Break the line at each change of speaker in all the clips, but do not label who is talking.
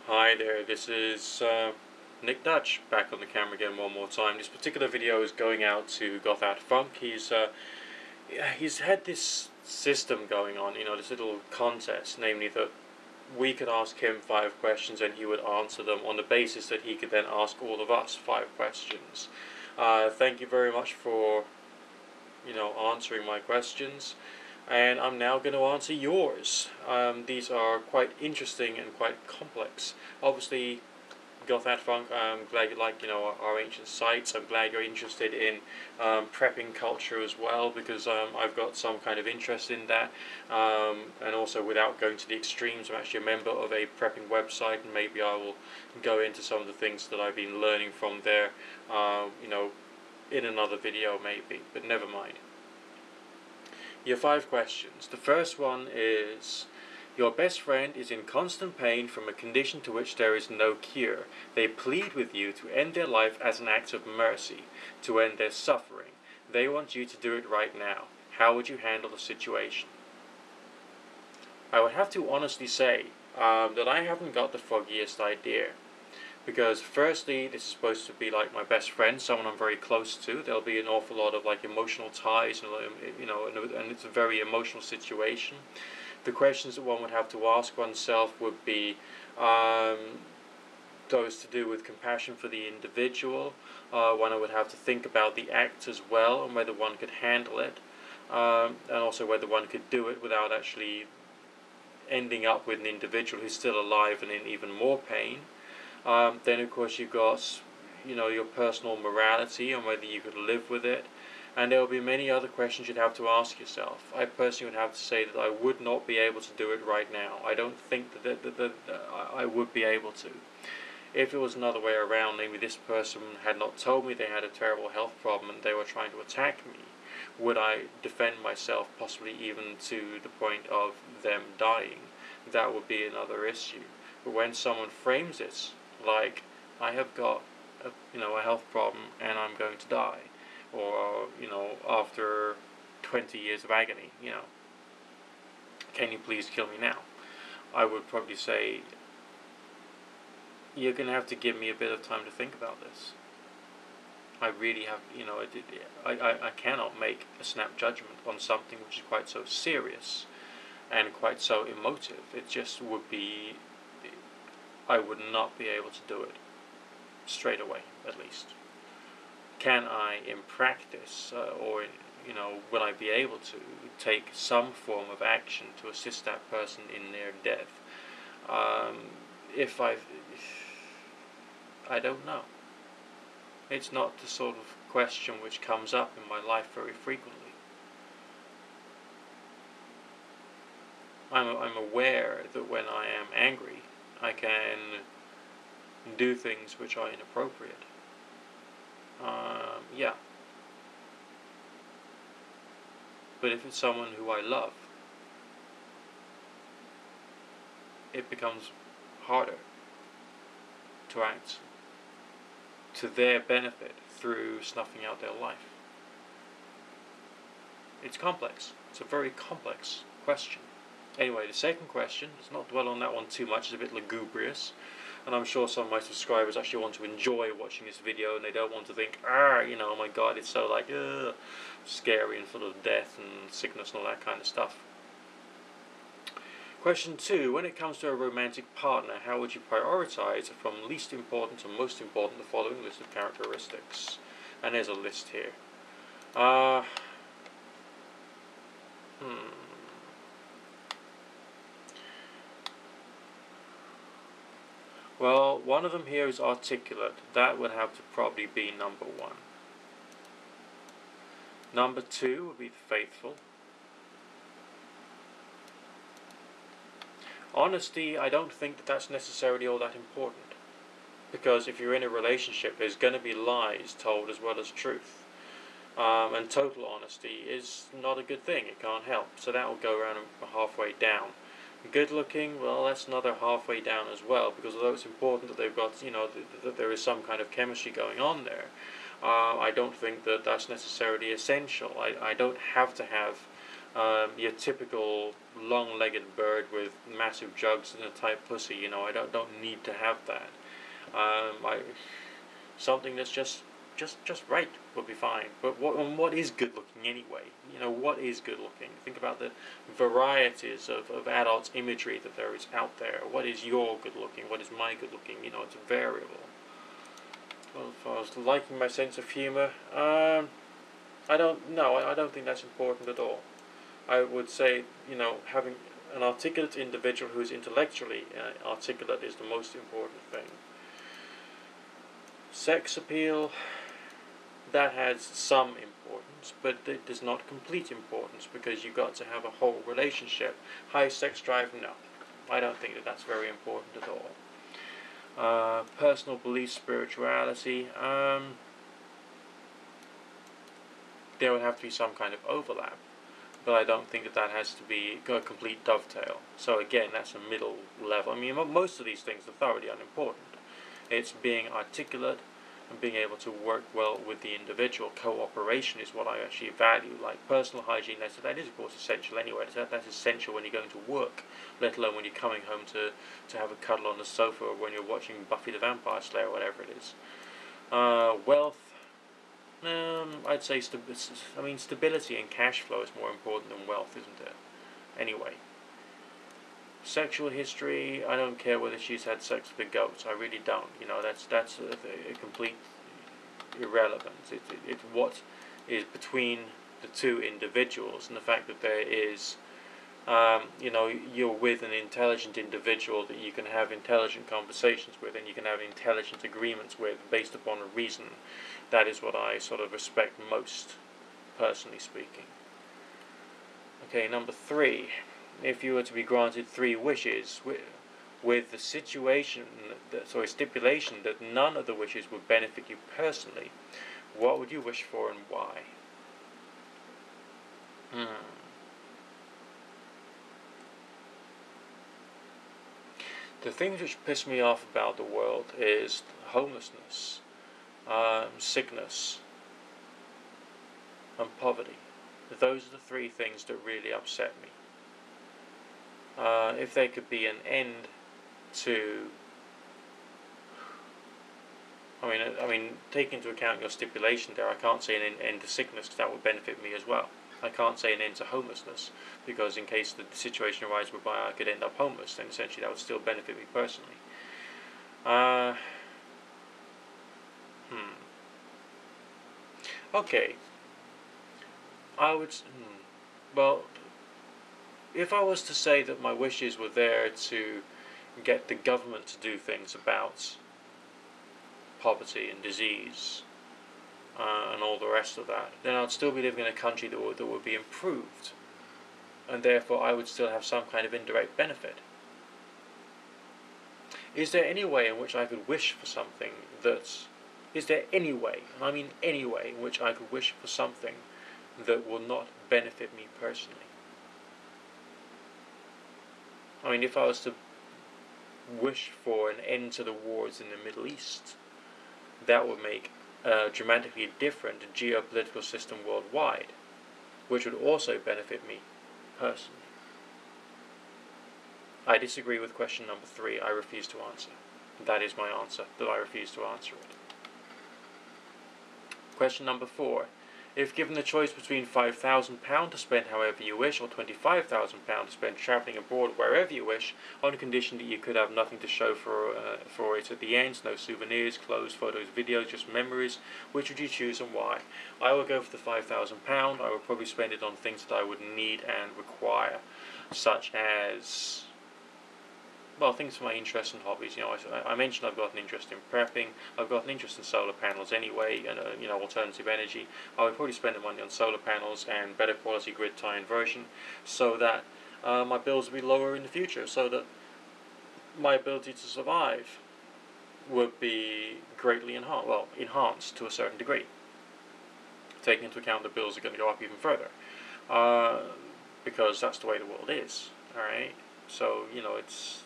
Hi there, this is Nick Dutch back on the camera again one more time. This particular video is going out to gothatfunk. He's had this system going on, this little contest, namely that we could ask him 5 questions and he would answer them on the basis that he could then ask all of us 5 questions. Thank you very much for answering my questions, and I'm now going to answer yours. These are quite interesting and quite complex. Obviously, gothatfunk, I'm glad you like our ancient sites. I'm glad you're interested in prepping culture as well, because I've got some kind of interest in that. And also, without going to the extremes, I'm actually a member of a prepping website, and maybe I will go into some of the things that I've been learning from there. In another video maybe, but never mind. Your 5 questions. The first one is: your best friend is in constant pain from a condition to which there is no cure. They plead with you to end their life as an act of mercy, to end their suffering. They want you to do it right now. How would you handle the situation? I would have to honestly say that I haven't got the foggiest idea. Because firstly, this is supposed to be like my best friend, someone I'm very close to. There'll be an awful lot of like emotional ties, and it's a very emotional situation. The questions that one would have to ask oneself would be those to do with compassion for the individual. One would have to think about the act as well, and whether one could handle it, and also whether one could do it without actually ending up with an individual who's still alive and in even more pain. Then of course you've got your personal morality and whether you could live with it, and there will be many other questions you'd have to ask yourself. I personally would have to say that I would not be able to do it right now. I don't think that I would be able to. If it was another way around, maybe this person had not told me they had a terrible health problem and they were trying to attack me, would I defend myself, possibly even to the point of them dying? That would be another issue. But when someone frames it like, I have got a health problem and I'm going to die, or after 20 years of agony, can you please kill me now? I would probably say, you're going to have to give me a bit of time to think about this. I really have, I cannot make a snap judgment on something which is quite so serious and quite so emotive. It just would be, I would not be able to do it straight away, at least. Can I, in practice, or will I be able to take some form of action to assist that person in their death? I don't know. It's not the sort of question which comes up in my life very frequently. I'm aware that when I am angry, I can do things which are inappropriate. Yeah. But if it's someone who I love, it becomes harder to act to their benefit through snuffing out their life. It's complex. It's a very complex question. Anyway, the second question, let's not dwell on that one too much, it's a bit lugubrious, and I'm sure some of my subscribers actually want to enjoy watching this video and they don't want to think, oh my god, it's so like, scary and full of death and sickness and all that kind of stuff. Question 2, when it comes to a romantic partner, how would you prioritize from least important to most important the following list of characteristics? And there's a list here. Well, one of them here is articulate. That would have to probably be number 1. Number 2 would be faithful. Honesty, I don't think that that's necessarily all that important. Because if you're in a relationship, there's going to be lies told as well as truth. And total honesty is not a good thing. It can't help. So that will go around halfway down. Good looking, well, that's another halfway down as well, because although it's important that they've got, that there is some kind of chemistry going on there, I don't think that that's necessarily essential. I don't have to have Your typical long-legged bird with massive jugs and a tight pussy. You know, I don't need to have that. Something that's just right would be fine. But what is good looking anyway? You know, what is good looking? Think about the varieties of adults imagery that there is out there. What is your good looking? What is my good looking? You know, it's variable. Well, as far as liking my sense of humor, I don't think that's important at all. I would say, you know, having an articulate individual who is intellectually articulate is the most important thing. Sex appeal, that has some importance, but it is not complete importance, because you've got to have a whole relationship. High sex drive, no. I don't think that that's very important at all. Personal belief, spirituality, there would have to be some kind of overlap, but I don't think that that has to be a complete dovetail. So again, that's a middle level. I mean, most of these things are thoroughly unimportant. It's being articulate and being able to work well with the individual. Cooperation is what I actually value. Like personal hygiene, that is of course essential anyway. That's essential when you're going to work, let alone when you're coming home to have a cuddle on the sofa, or when you're watching Buffy the Vampire Slayer, or whatever it is. Wealth, I'd say stability and cash flow is more important than wealth, isn't it? Anyway. Sexual history, I don't care whether she's had sex with the goats. I really don't. You know, that's a complete irrelevance. It's what is between the two individuals, and the fact that there is, you know, you're with an intelligent individual that you can have intelligent conversations with, and you can have intelligent agreements with based upon a reason. That is what I sort of respect most, personally speaking. Okay, number 3. If you were to be granted 3 wishes, with the stipulation that none of the wishes would benefit you personally, what would you wish for and why? The things which piss me off about the world is homelessness, sickness, and poverty. Those are the 3 things that really upset me. If there could be an end to, I mean, take into account your stipulation there. I can't say an end to sickness, because that would benefit me as well. I can't say an end to homelessness, because in case the situation arises whereby I could end up homeless, then essentially that would still benefit me personally. Okay. I would. Well, if I was to say that my wishes were there to get the government to do things about poverty and disease and all the rest of that, then I'd still be living in a country that would be improved, and therefore I would still have some kind of indirect benefit. Is there any way in which I could wish for something that... Is there any way, and I mean any way, in which I could wish for something that will not benefit me personally? I mean, if I was to wish for an end to the wars in the Middle East, that would make a dramatically different geopolitical system worldwide, which would also benefit me personally. I disagree with question number 3. I refuse to answer. That is my answer, that I refuse to answer it. Question number 4. If given the choice between £5,000 to spend however you wish, or £25,000 to spend travelling abroad wherever you wish, on condition that you could have nothing to show for it at the end, no souvenirs, clothes, photos, videos, just memories, which would you choose and why? I would go for the £5,000. I would probably spend it on things that I would need and require, such as... well, things for my interests and hobbies. You know, I mentioned I've got an interest in prepping. I've got an interest in solar panels anyway, and you know, alternative energy. I would probably spend the money on solar panels and better quality grid tie inversion, so that my bills would be lower in the future, so that my ability to survive would be greatly enhanced to a certain degree. Taking into account the bills are going to go up even further, because that's the way the world is. All right, so you know, it's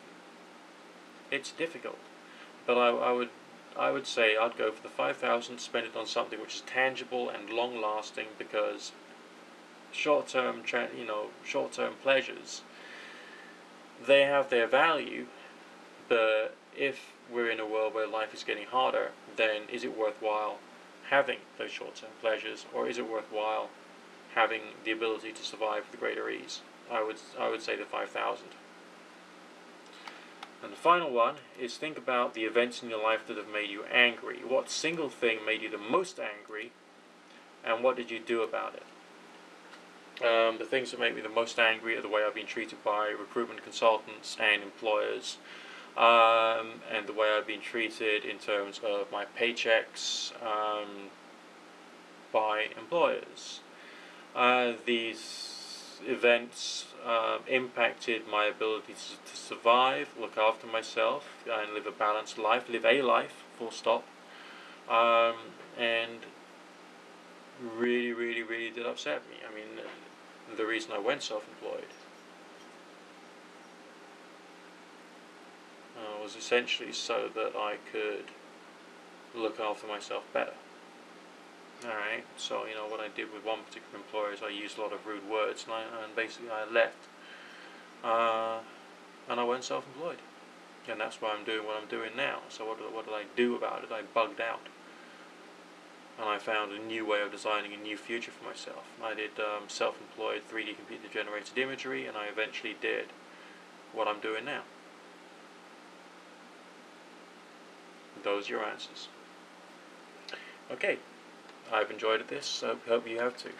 difficult, but I would say I'd go for the 5,000, spend it on something which is tangible and long lasting, because short-term short-term pleasures, they have their value, but if we're in a world where life is getting harder, then is it worthwhile having those short-term pleasures, or is it worthwhile having the ability to survive with greater ease? I would say the 5,000. And the final one is, think about the events in your life that have made you angry. What single thing made you the most angry, and what did you do about it? The things that make me the most angry are the way I've been treated by recruitment consultants and employers, and the way I've been treated in terms of my paychecks by employers. These events impacted my ability to survive, look after myself, and live a balanced life, full stop, and really, really, really did upset me. I mean, the reason I went self-employed was essentially so that I could look after myself better. Alright, so what I did with one particular employer is I used a lot of rude words, and basically I left, and I went self-employed, and that's why I'm doing what I'm doing now. So what did I do about it? I bugged out, and I found a new way of designing a new future for myself. I did self-employed 3D computer generated imagery, and I eventually did what I'm doing now. Those are your answers. Okay. I've enjoyed this, so hope you have too.